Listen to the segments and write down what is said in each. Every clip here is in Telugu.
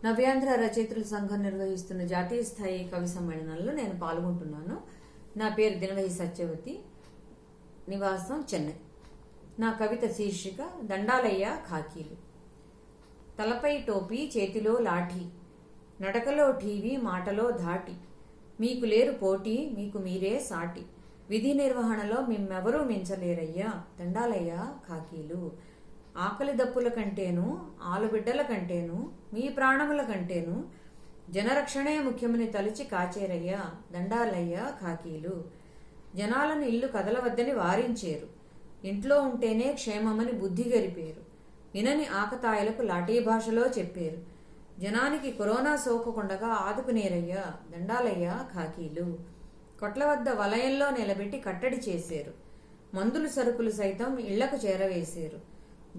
నవ్యాంధ్ర రచయితల సంఘం నిర్వహిస్తున్న జాతీయ స్థాయి కవి సమ్మేళనంలో నేను పాల్గొంటున్నాను. నా పేరు దినవహి సత్యవతి, నివాసం చెన్నై. నా కవిత శీర్షిక దండాలయ్య ఖాకీలు. తలపై టోపీ, చేతిలో లాఠీ, నడకలో ఠీవి, మాటలో ధాటి, మీకు లేరు పోటీ, మీకు మీరే సాటి, విధి నిర్వహణలో మిమ్మెవరూ మించలేరయ్యా దండాలయ్య ఖాకీలు. ఆకలి దప్పుల కంటేను, ఆలుబిడ్డల కంటేను, మీ ప్రాణముల కంటేను జనరక్షణే ముఖ్యమని తలిచి కాచేరయ్యా దండాలయ్య ఖాకీలు. జనాలను ఇల్లు కదలవద్దని వారించేరు, ఇంట్లో ఉంటేనే క్షేమమని బుద్ధి గరిపేరు, వినని ఆకతాయిలకు లాఠీ భాషలో చెప్పేరు, జనానికి కరోనా సోకకుండగా ఆదుకునేరయ్యా దండాలయ్య ఖాకీలు. కొట్ల వద్ద వలయంలో నిలబెట్టి కట్టడి చేసేరు, మందులు సరుకులు సైతం ఇళ్లకు చేరవేసేరు,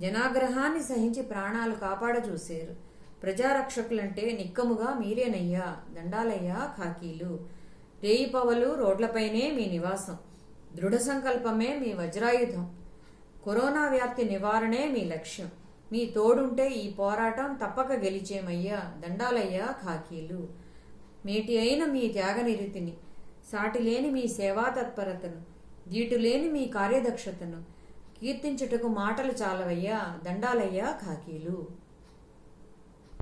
జనాగ్రహాన్ని సహించి ప్రాణాలు కాపాడ చూసేరు, ప్రజారక్షకులంటే నిక్కముగా మీరేనయ్యా దండాలయ్య ఖాకీలు. రేయిపవలు రోడ్లపైనే మీ నివాసం, దృఢ సంకల్పమే మీ వజ్రాయుధం, కరోనా వ్యాప్తి నివారణే మీ లక్ష్యం, మీ తోడుంటే ఈ పోరాటం తప్పక గెలిచేమయ్యా దండాలయ్య ఖాకీలు. మేటి అయిన మీ త్యాగనిరితిని, సాటిలేని మీ సేవా తత్పరతను, దీటులేని మీ కార్యదక్షతను కీర్తించుటకు మాటలు చాలవయ్యా దండాలయ్య ఖాకీలు.